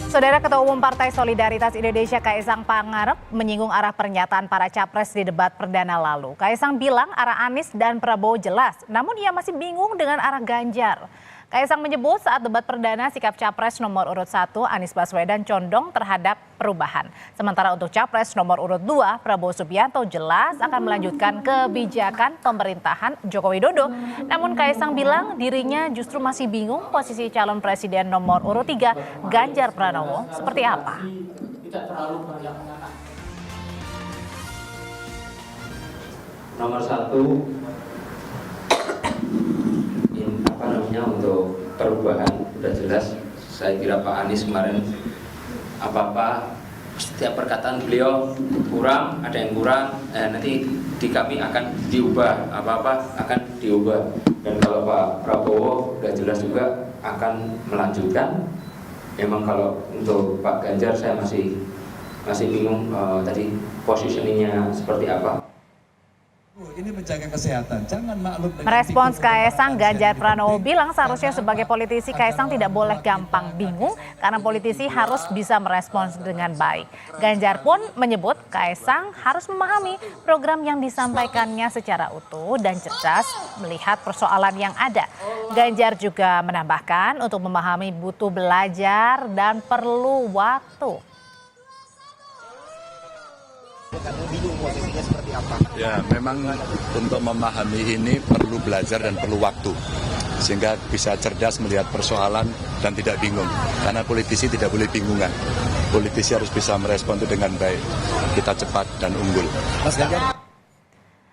Saudara Ketua Umum Partai Solidaritas Indonesia Kaisang Pangarep menyinggung arah pernyataan para capres di debat perdana lalu. Kaisang bilang arah Anies dan Prabowo jelas, namun ia masih bingung dengan arah Ganjar. Kaisang menyebut saat debat perdana sikap capres nomor urut 1 Anies Baswedan condong terhadap perubahan. Sementara untuk capres nomor urut 2 Prabowo Subianto jelas akan melanjutkan kebijakan pemerintahan Joko Widodo. Namun Kaisang bilang dirinya justru masih bingung posisi calon presiden nomor urut 3 Ganjar Pranowo seperti apa. Nomor 1 untuk perubahan udah jelas. Saya kira Pak Anies kemarin apa-apa setiap perkataan beliau kurang, ada yang kurang, nanti di kami akan diubah, apa-apa akan diubah. Dan kalau Pak Prabowo udah jelas juga akan melanjutkan. Memang kalau untuk Pak Ganjar saya masih bingung tadi positioningnya seperti apa. Ini menjaga kesehatan, jangan maklum. Merespons Kaisang, Ganjar Pranowo bilang seharusnya sebagai politisi Kaisang tidak boleh gampang bingung karena politisi harus bisa merespons dengan baik. Ganjar pun menyebut Kaisang harus memahami program yang disampaikannya secara utuh dan cerdas melihat persoalan yang ada. Ganjar juga menambahkan untuk memahami butuh belajar dan perlu waktu. Bingung posisinya seperti apa? Ya, memang untuk memahami ini perlu belajar dan perlu waktu, sehingga bisa cerdas melihat persoalan dan tidak bingung. Karena politisi tidak boleh bingungan. Politisi harus bisa merespon itu dengan baik. Kita cepat dan unggul. Mas Ganjar.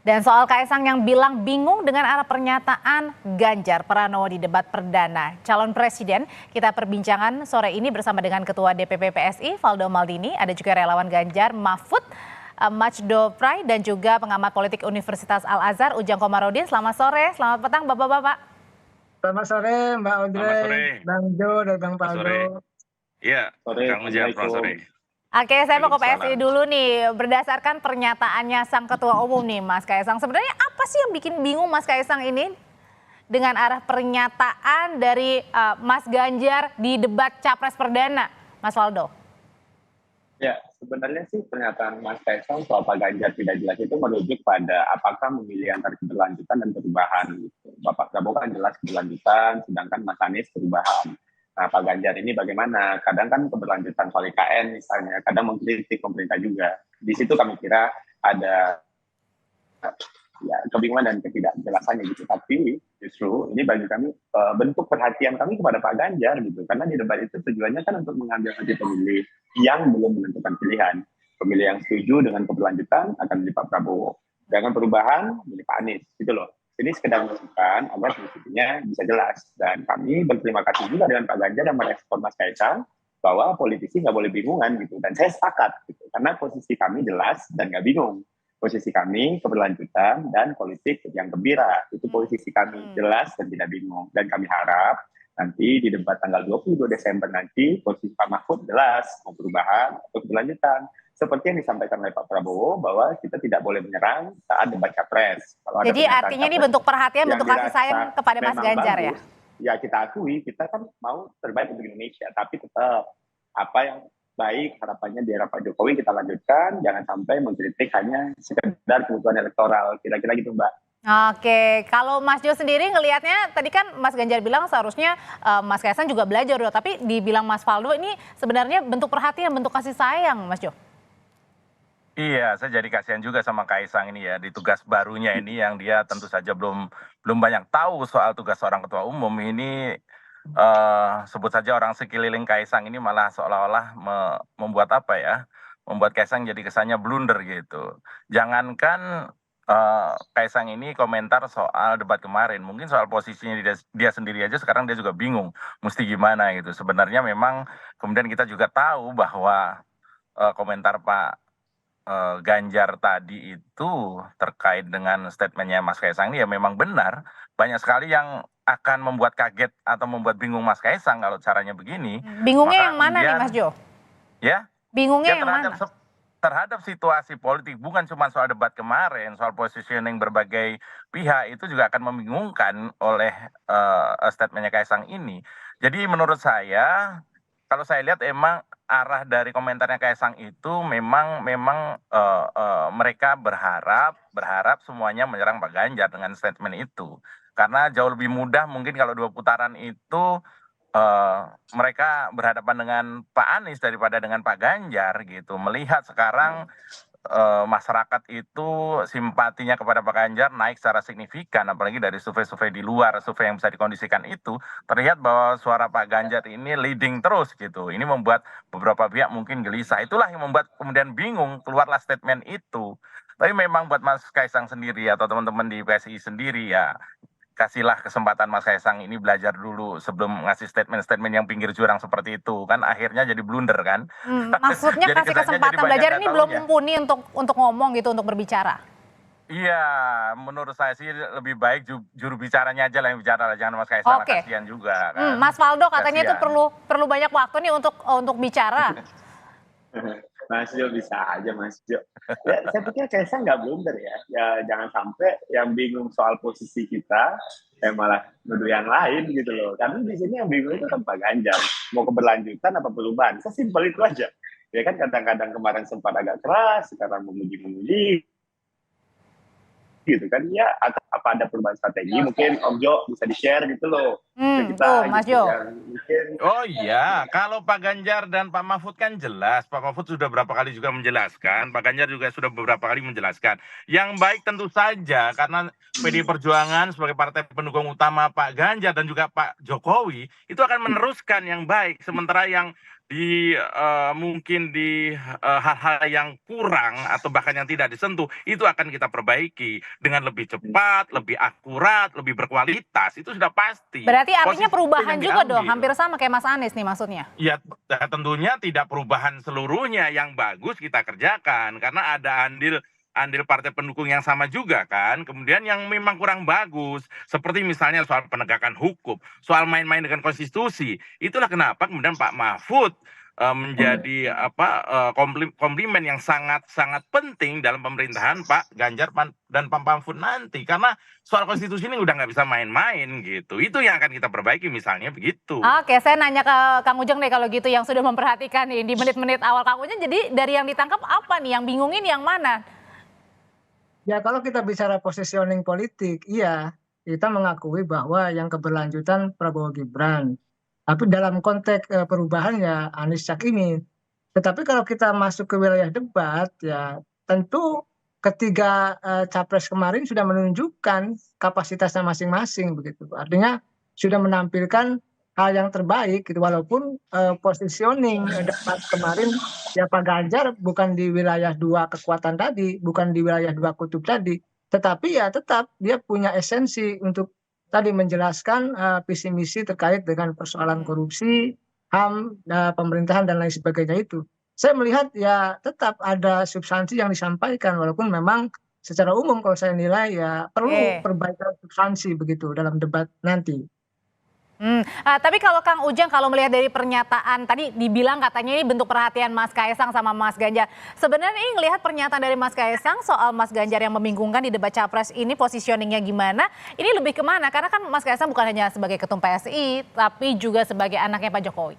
Dan soal Kaisang yang bilang bingung dengan arah pernyataan Ganjar Pranowo di debat perdana calon presiden, kita perbincangan sore ini bersama dengan Ketua DPP PSI Valdo Maldini, ada juga relawan Ganjar Mahfud Majdo Prai dan juga pengamat politik Universitas Al-Azhar Ujang Komarudin. Selamat sore, selamat petang Bapak-bapak. Selamat sore Mbak Audrey, Bang Jo dan Bang Valdo. Iya, Kang Ujang, selamat sore. Oke, saya mau ke PSI dulu nih. Berdasarkan pernyataannya Sang Ketua Umum nih Mas Kaisang, sebenarnya apa sih yang bikin bingung Mas Kaisang ini dengan arah pernyataan dari Mas Ganjar di debat Capres Perdana, Mas Valdo? Ya, sebenarnya sih pernyataan Mas Kaisang soal Pak Ganjar tidak jelas itu merujuk pada apakah memilih antara keberlanjutan dan perubahan. Gitu. Bapak Prabowo kan jelas keberlanjutan, sedangkan Mas Anies perubahan. Nah, Pak Ganjar ini bagaimana? Kadang kan keberlanjutan soal IKN misalnya, kadang mengkritik pemerintah juga. Di situ kami kira ada ya kebingungan dan ketidakjelasannya gitu. Tapi justru ini bagi kami bentuk perhatian kami kepada Pak Ganjar gitu. Karena di debat itu tujuannya kan untuk mengambil hati pemilih yang belum menentukan pilihan. Pemilih yang setuju dengan keberlanjutan akan milih Pak Prabowo. Dengan perubahan milih Pak Anies gitu loh. Ini sekedar masukan agar posisinya bisa jelas. Dan kami berterima kasih juga dengan Pak Ganjar yang merespon Mas Kaisang bahwa politisi nggak boleh bingungan gitu. Dan saya sepakat gitu. Karena posisi kami jelas dan nggak bingung. Posisi kami keberlanjutan dan politik yang gembira. Itu posisi kami jelas dan tidak bingung. Dan kami harap nanti di debat tanggal 22 Desember nanti posisi Pak Mahfud jelas mau perubahan atau keberlanjutan. Seperti yang disampaikan oleh Pak Prabowo bahwa kita tidak boleh menyerang saat debat capres. Jadi artinya ini bentuk perhatian, bentuk kasih sayang kepada Mas Ganjar bagus, ya? Ya kita akui, kita kan mau terbaik untuk Indonesia. Tapi tetap apa yang baik harapannya di era Pak Jokowi kita lanjutkan. Jangan sampai mengkritik hanya sekedar kebutuhan elektoral. Kira-kira gitu Mbak. Oke, kalau Mas Jo sendiri ngelihatnya tadi kan Mas Ganjar bilang seharusnya Mas Kaisang juga belajar loh. Tapi dibilang Mas Valdo ini sebenarnya bentuk perhatian, bentuk kasih sayang Mas Jo. Iya, saya jadi kasihan juga sama Kaisang ini ya di tugas barunya ini yang dia tentu saja belum banyak tahu soal tugas seorang ketua umum ini. Sebut saja orang sekeliling Kaisang ini malah seolah-olah membuat apa ya, membuat Kaisang jadi kesannya blunder gitu. Jangankan Kaisang ini komentar soal debat kemarin, mungkin soal posisinya dia sendiri aja sekarang dia juga bingung mesti gimana gitu. Sebenarnya memang kemudian kita juga tahu bahwa komentar Pak Ganjar tadi itu terkait dengan statementnya Mas Kaisang ini ya memang benar. Banyak sekali yang akan membuat kaget atau membuat bingung Mas Kaisang kalau caranya begini. Bingungnya yang mana nih Mas Jo? Ya? Bingungnya yang mana? Terhadap situasi politik, bukan cuma soal debat kemarin, soal positioning berbagai pihak, itu juga akan membingungkan oleh statementnya Kaisang ini. Jadi menurut saya kalau saya lihat emang arah dari komentarnya Kaisang itu memang mereka berharap semuanya menyerang Pak Ganjar dengan statement itu. Karena jauh lebih mudah mungkin kalau 2 putaran itu mereka berhadapan dengan Pak Anies daripada dengan Pak Ganjar gitu. Melihat sekarang masyarakat itu simpatinya kepada Pak Ganjar naik secara signifikan, apalagi dari survei-survei di luar, survei yang bisa dikondisikan itu, terlihat bahwa suara Pak Ganjar ini leading terus gitu. Ini membuat beberapa pihak mungkin gelisah. Itulah yang membuat kemudian bingung, keluarlah statement itu. Tapi memang buat Mas Kaisang sendiri atau teman-teman di PSI sendiri ya, kasihlah kesempatan Mas Kaisang ini belajar dulu sebelum ngasih statement-statement yang pinggir jurang seperti itu. Kan akhirnya jadi blunder kan. Maksudnya Jadi kasih kesannya kesempatan jadi banyak belajar ini nggak belum taunya. mumpuni untuk ngomong gitu, untuk berbicara. Iya, menurut saya sih lebih baik juru bicaranya aja lah yang bicara, jangan Mas Kaisang, Oke. kasihan juga kan. Mas Faldo katanya itu Kasihan. perlu banyak waktu nih untuk bicara. Mas Jo bisa aja Mas Jo. Ya, saya pikir Kaisang nggak blunder ya. Ya jangan sampai yang bingung soal posisi kita, malah nuduh yang lain gitu loh. Karena di sini yang bingung itu kan Pak Ganjar. Mau keberlanjutan apa perubahan? Sesimpel itu aja. Ya kan kadang-kadang kemarin sempat agak keras, sekarang memuji-memuji. Gitu kan ya, apa ada perubahan strategi mungkin Om Jo bisa di-share gitu loh. Ke kita, Tuh Mas gitu, Jo. yang mungkin Oh iya, kalau Pak Ganjar dan Pak Mahfud kan jelas. Pak Mahfud sudah berapa kali juga menjelaskan, Pak Ganjar juga sudah beberapa kali menjelaskan. Yang baik tentu saja, karena PDI Perjuangan sebagai partai pendukung utama Pak Ganjar dan juga Pak Jokowi, itu akan meneruskan yang baik. Sementara yang mungkin di hal-hal yang kurang atau bahkan yang tidak disentuh, itu akan kita perbaiki dengan lebih cepat, lebih akurat, lebih berkualitas. Itu sudah pasti. Berarti artinya Posisi perubahan yang juga diambil. dong, hampir sama kayak Mas Anies nih maksudnya. Ya tentunya tidak perubahan seluruhnya, yang bagus kita kerjakan karena ada andil partai pendukung yang sama juga kan. Kemudian yang memang kurang bagus, seperti misalnya soal penegakan hukum, soal main-main dengan konstitusi. Itulah kenapa kemudian Pak Mahfud menjadi komplimen yang sangat penting dalam pemerintahan Pak Ganjar dan Pak Mahfud nanti, karena soal konstitusi ini udah nggak bisa main-main gitu. Itu yang akan kita perbaiki misalnya begitu. Oke, saya nanya ke Kang Ujang deh kalau gitu, yang sudah memperhatikan nih di menit-menit awal. Kang Ujang, jadi dari yang ditangkap apa nih, yang bingungin yang mana? Ya kalau kita bicara positioning politik, iya kita mengakui bahwa yang keberlanjutan Prabowo Gibran. Tapi dalam konteks perubahan ya Anies Caimin. Tetapi kalau kita masuk ke wilayah debat ya tentu ketiga capres kemarin sudah menunjukkan kapasitasnya masing-masing begitu. Artinya sudah menampilkan hal yang terbaik gitu, walaupun positioning debat kemarin ya Pak Ganjar bukan di wilayah 2 kekuatan tadi, bukan di wilayah 2 kutub tadi, tetapi ya tetap dia punya esensi untuk tadi menjelaskan visi misi terkait dengan persoalan korupsi, HAM, pemerintahan dan lain sebagainya itu. Saya melihat ya tetap ada substansi yang disampaikan, walaupun memang secara umum kalau saya nilai ya perlu perbaikan substansi begitu dalam debat nanti. Tapi kalau Kang Ujang, kalau melihat dari pernyataan tadi dibilang katanya ini bentuk perhatian Mas Kaisang sama Mas Ganjar. Sebenarnya ini ngelihat pernyataan dari Mas Kaisang soal Mas Ganjar yang membingungkan di debat Capres ini, positioningnya gimana? Ini lebih kemana? Karena kan Mas Kaisang bukan hanya sebagai ketum PSI, tapi juga sebagai anaknya Pak Jokowi.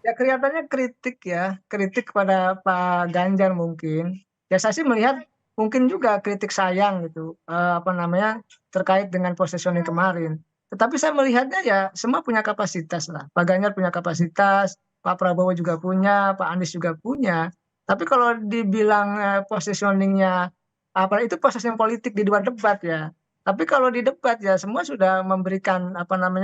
Ya kelihatannya kritik pada Pak Ganjar mungkin. Ya saya sih melihat mungkin juga kritik sayang gitu, terkait dengan positioning kemarin. Tetapi saya melihatnya ya semua punya kapasitas lah. Pak Ganjar punya kapasitas, Pak Prabowo juga punya, Pak Anies juga punya. Tapi kalau dibilang positioningnya itu positioning politik di luar debat ya. Tapi kalau di debat ya semua sudah memberikan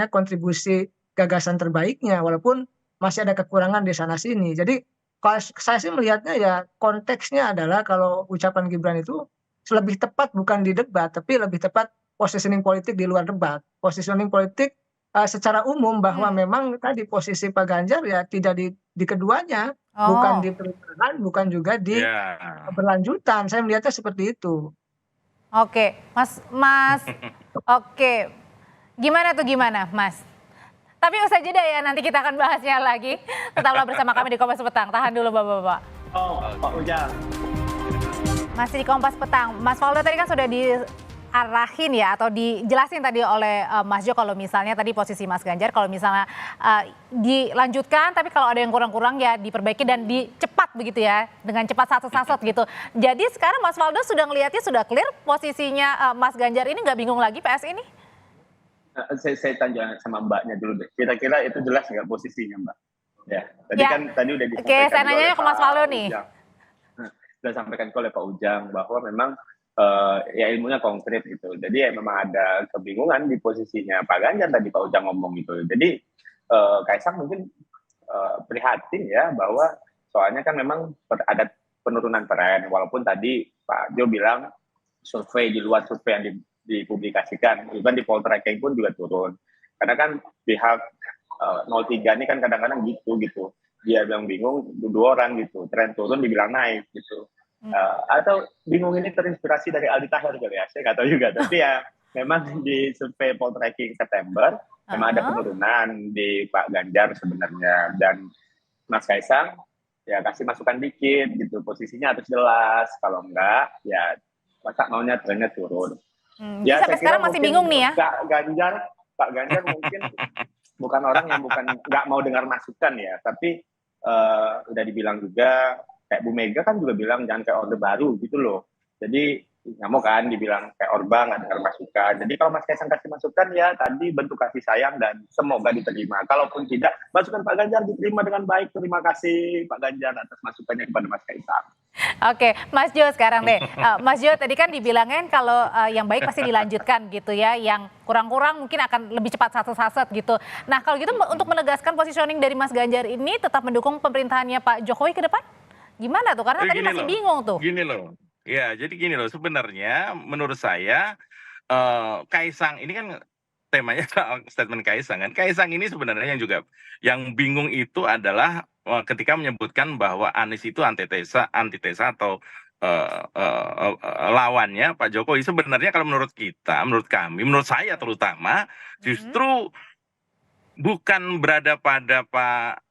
kontribusi gagasan terbaiknya, walaupun masih ada kekurangan di sana sini. Jadi kalau saya sih melihatnya ya konteksnya adalah kalau ucapan Gibran itu lebih tepat bukan di debat, tapi lebih tepat positioning politik di luar debat. Positioning politik secara umum bahwa memang tadi posisi Pak Ganjar ya tidak di keduanya, bukan di perubahan, bukan juga di berlanjutan. Saya melihatnya seperti itu. Oke, Mas, oke. Gimana, Mas? Tapi usai jeda ya, nanti kita akan bahasnya lagi. Tetaplah bersama kami di Kompas Petang. Tahan dulu Bapak-Bapak. Pak Ujang. Masih di Kompas Petang. Mas Faldo tadi kan sudah diarahin ya atau dijelasin tadi oleh Mas Jo kalau misalnya tadi posisi Mas Ganjar kalau misalnya dilanjutkan tapi kalau ada yang kurang-kurang ya diperbaiki dan dicepat begitu ya dengan cepat sasut-sasut gitu. Jadi sekarang Mas Waldo sudah ngelihatnya sudah clear posisinya Mas Ganjar ini nggak bingung lagi PS ini? Saya tanya sama Mbaknya dulu deh. Kira-kira itu jelas nggak posisinya, Mbak? Ya, tadi Ya. kan tadi udah Oke, disampaikan saya juga nanya oleh ke Mas Pak Waldo nih. Ujang. Sudah sampaikan oleh Pak Ujang bahwa memang ya ilmunya konkret gitu. Jadi ya memang ada kebingungan di posisinya Pak Ganjar tadi Pak Ujang ngomong gitu. Jadi Kaisang mungkin prihatin ya bahwa soalnya kan memang ada penurunan tren walaupun tadi Pak Jo bilang survei di luar survei yang dipublikasikan, even di poltreking pun juga turun. Karena kan pihak 03 ini kan kadang-kadang gitu. Dia bilang bingung, dua orang gitu. Tren turun dibilang naik gitu. Atau bingung ini terinspirasi dari Aldi Taher kali ya, saya nggak tahu juga. Tapi ya memang di survei poltreking September memang ada penurunan di Pak Ganjar sebenarnya. Dan Mas Kaisang ya kasih masukan dikit gitu. Posisinya harus jelas. Kalau enggak ya masa maunya trennya turun. Ya, sampai sekarang masih bingung nih ya. Pak Ganjar mungkin bukan orang yang nggak mau dengar masukan ya, tapi udah dibilang juga kayak Bu Mega kan juga bilang jangan kayak Orde Baru gitu loh. Jadi nggak mau kan dibilang kayak Orba nggak dengar masukan. Jadi kalau Mas Kaisang kasih masukan ya tadi bentuk kasih sayang dan semoga diterima. Kalaupun tidak, masukan Pak Ganjar diterima dengan baik. Terima kasih Pak Ganjar atas masukannya kepada Mas Kaisang. Oke, Mas Jo sekarang deh. Mas Jo tadi kan dibilangin kalau yang baik pasti dilanjutkan gitu ya, yang kurang-kurang mungkin akan lebih cepat sasut-sasut gitu. Nah kalau gitu untuk menegaskan positioning dari Mas Ganjar ini tetap mendukung pemerintahannya Pak Jokowi ke depan? Gimana tuh? Karena tadi masih bingung tuh. Gini loh, ya jadi gini loh sebenarnya menurut saya Kaisang ini kan temanya soal statement Kaisang kan. Kaisang ini sebenarnya yang bingung itu adalah ketika menyebutkan bahwa Anies itu antitesa atau lawannya Pak Jokowi. Sebenarnya kalau menurut kami, menurut saya terutama justru bukan berada pada Pak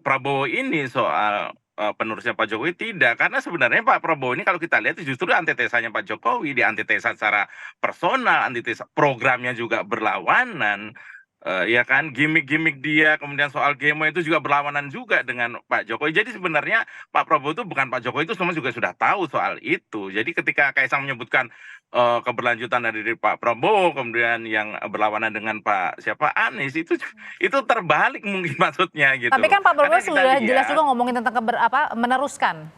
Prabowo ini soal penerusnya Pak Jokowi, tidak, karena sebenarnya Pak Prabowo ini kalau kita lihat justru antitesanya Pak Jokowi, di antitesa secara personal, antitesa programnya juga berlawanan. Ya kan, gimmick-gimmick dia, kemudian soal Gemo itu juga berlawanan juga dengan Pak Jokowi. Jadi sebenarnya Pak Prabowo itu bukan Pak Jokowi itu semua juga sudah tahu soal itu. Jadi ketika Kaisang menyebutkan keberlanjutan dari Pak Prabowo, kemudian yang berlawanan dengan Anies itu terbalik mungkin maksudnya gitu. Tapi kan Pak Prabowo sudah jelas juga ngomongin tentang meneruskan.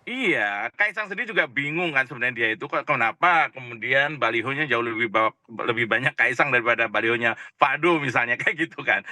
Iya, Kaisang sendiri juga bingung kan sebenarnya dia itu kenapa kemudian balihonya jauh lebih banyak Kaisang daripada balihonya Fado misalnya kayak gitu kan.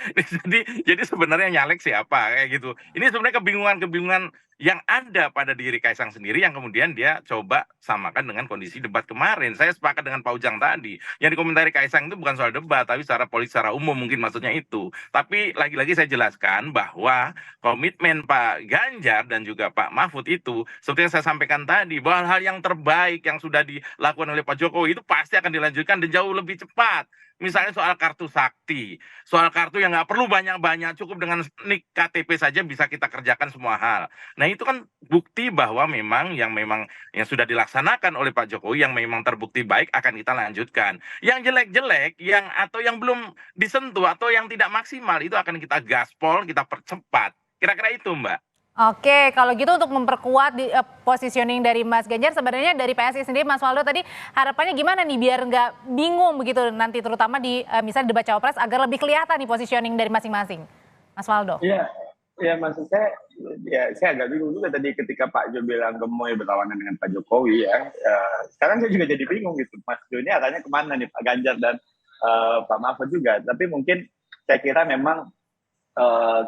Jadi sebenarnya nyalek siapa kayak gitu. Ini sebenarnya kebingungan yang ada pada diri Kaisang sendiri yang kemudian dia coba samakan dengan kondisi debat kemarin. Saya sepakat dengan Pak Ujang tadi. Yang dikomentari Kaisang itu bukan soal debat, tapi secara politik, secara umum mungkin maksudnya itu. Tapi lagi-lagi saya jelaskan bahwa komitmen Pak Ganjar dan juga Pak Mahfud itu seperti yang saya sampaikan tadi, bahwa hal yang terbaik yang sudah dilakukan oleh Pak Jokowi itu pasti akan dilanjutkan dan jauh lebih cepat. Misalnya soal kartu sakti, soal kartu yang nggak perlu banyak-banyak, cukup dengan nik KTP saja bisa kita kerjakan semua hal. Nah itu kan bukti bahwa memang yang sudah dilaksanakan oleh Pak Jokowi yang memang terbukti baik akan kita lanjutkan. Yang jelek-jelek, atau yang belum disentuh atau yang tidak maksimal itu akan kita gaspol, kita percepat. Kira-kira itu Mbak. Oke, kalau gitu untuk memperkuat positioning dari Mas Ganjar, sebenarnya dari PSI sendiri, Mas Waldo tadi harapannya gimana nih biar nggak bingung begitu nanti terutama di misalnya debat cawapres agar lebih kelihatan nih positioning dari masing-masing, Mas Waldo? Iya, maksud saya, saya agak bingung juga tadi ketika Pak Jo bilang gemoy berlawanan dengan Pak Jokowi ya. Sekarang saya juga jadi bingung gitu, Mas Jo ini arahnya kemana nih Pak Ganjar dan Pak Mahfud juga. Tapi mungkin saya kira memang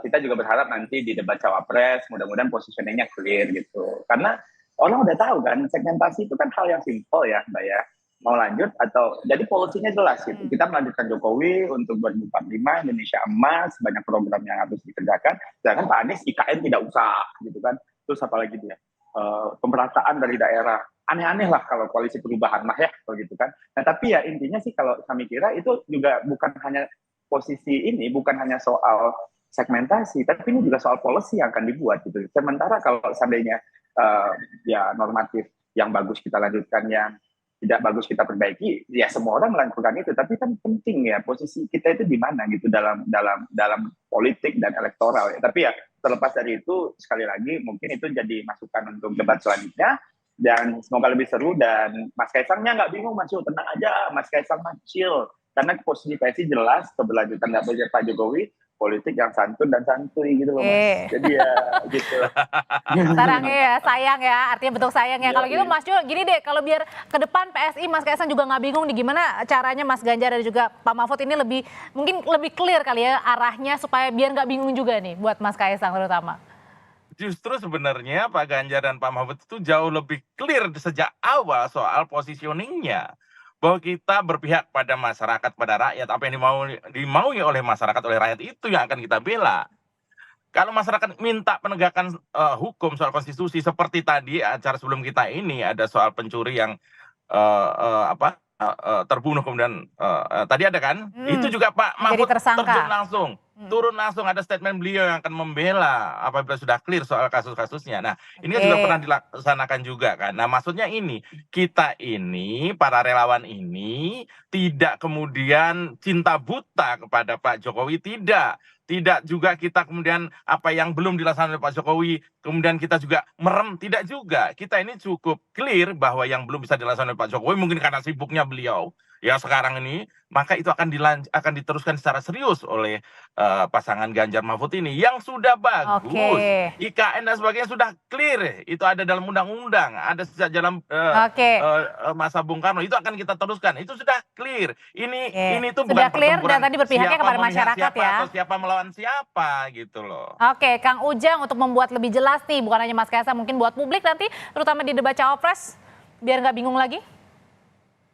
kita juga berharap nanti di debat cawapres mudah-mudahan positioningnya clear gitu, karena orang udah tahu kan segmentasi itu kan hal yang simpel ya Mbak ya, mau lanjut atau jadi polisinya jelas gitu. Kita melanjutkan Jokowi untuk 2045 Indonesia emas, banyak program yang harus dikerjakan, sedangkan Pak Anies IKN tidak usah gitu kan. Terus apalagi dia pemerataan dari daerah, aneh-aneh lah kalau koalisi perubahan mah ya kalau gitu kan. Nah tapi ya intinya sih kalau kami kira itu juga bukan hanya posisi ini, bukan hanya soal segmentasi, tapi ini juga soal policy yang akan dibuat gitu. Sementara kalau seandainya ya normatif yang bagus kita lanjutkan, yang tidak bagus kita perbaiki, ya semua orang melakukan itu. Tapi kan penting ya posisi kita itu di mana gitu dalam politik dan elektoral ya. Tapi ya terlepas dari itu, sekali lagi mungkin itu jadi masukan untuk debat selanjutnya dan semoga lebih seru. Dan Mas Kaisangnya nggak bingung, Mas, tenang aja, Mas Kaisang chill, karena posisi PSI jelas keberlanjutan Pak Jokowi, politik yang santun dan santuy gitu loh, Mas. Jadi ya gitu. Sarangnya ya, sayang ya, artinya bentuk sayang ya. Kalau gitu Mas Jo, gini deh, kalau biar ke depan PSI Mas Kaisang juga nggak bingung nih gimana caranya Mas Ganjar dan juga Pak Mahfud ini mungkin lebih clear kali ya arahnya supaya biar nggak bingung juga nih buat Mas Kaisang terutama. Justru sebenarnya Pak Ganjar dan Pak Mahfud itu jauh lebih clear sejak awal soal positioningnya. Bahwa kita berpihak pada masyarakat, pada rakyat, apa yang dimaui oleh masyarakat, oleh rakyat itu yang akan kita bela. Kalau masyarakat minta penegakan hukum soal konstitusi seperti tadi acara sebelum kita ini ada soal pencuri yang terbunuh kemudian tadi ada kan, itu juga Pak Mahfud turun langsung ada statement beliau yang akan membela apabila sudah clear soal kasus-kasusnya. Nah, ini kan juga pernah dilaksanakan juga kan. Nah, maksudnya ini, kita ini, para relawan ini tidak kemudian cinta buta kepada Pak Jokowi, tidak. Tidak juga kita kemudian apa yang belum dilaksanakan oleh Pak Jokowi, kemudian kita juga merem, tidak juga. Kita ini cukup clear bahwa yang belum bisa dilaksanakan oleh Pak Jokowi mungkin karena sibuknya beliau ya sekarang ini, maka itu akan diteruskan secara serius oleh pasangan Ganjar Mahfud ini yang sudah bagus. IKN dan sebagainya sudah clear, itu ada dalam undang-undang, ada sejak dalam masa Bung Karno, itu akan kita teruskan, itu sudah clear. Ini tuh bukan clear pertempuran dan tadi berpihaknya kepada masyarakat siapa ya. Atau siapa melawan siapa gitu loh. Oke, Kang Ujang, untuk membuat lebih jelas nih, bukan hanya Mas Kaisang, mungkin buat publik nanti, terutama di debat cawapres, biar nggak bingung lagi.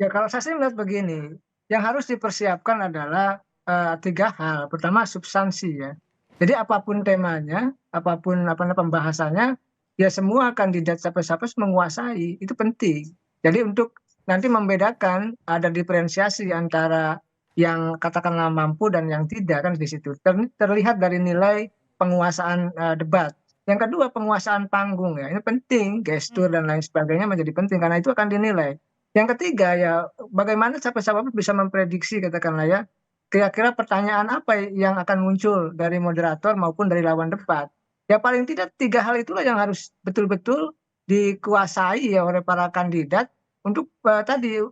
Ya kalau saya sih melihat begini, yang harus dipersiapkan adalah 3 hal. Pertama substansi ya. Jadi apapun temanya, apapun pembahasannya, ya semua kandidat capres-capres menguasai, itu penting. Jadi untuk nanti membedakan ada diferensiasi antara yang katakanlah mampu dan yang tidak kan di situ. Terlihat dari nilai penguasaan debat. Yang kedua penguasaan panggung ya, ini penting, gestur dan lain sebagainya menjadi penting karena itu akan dinilai. Yang ketiga ya bagaimana capres-capres bisa memprediksi katakanlah ya kira-kira pertanyaan apa yang akan muncul dari moderator maupun dari lawan debat. Ya paling tidak 3 hal itulah yang harus betul-betul dikuasai ya oleh para kandidat untuk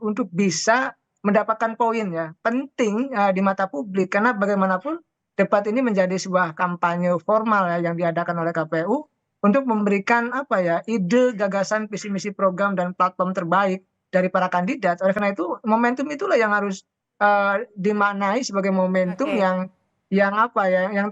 untuk bisa mendapatkan poin ya. Penting di mata publik karena bagaimanapun debat ini menjadi sebuah kampanye formal ya yang diadakan oleh KPU untuk memberikan ide, gagasan, visi misi program dan platform terbaik dari para kandidat. Oleh karena itu momentum itulah yang harus dimaknai sebagai momentum yang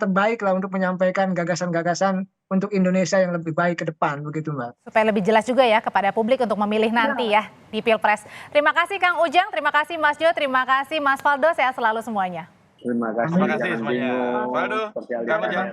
terbaik lah untuk menyampaikan gagasan-gagasan untuk Indonesia yang lebih baik ke depan begitu Mbak. Supaya lebih jelas juga ya kepada publik untuk memilih nanti ya di Pilpres. Terima kasih Kang Ujang, terima kasih Mas Jo, terima kasih Mas Faldo, sehat selalu semuanya. Terima kasih semuanya. Faldo, Kang Ujang.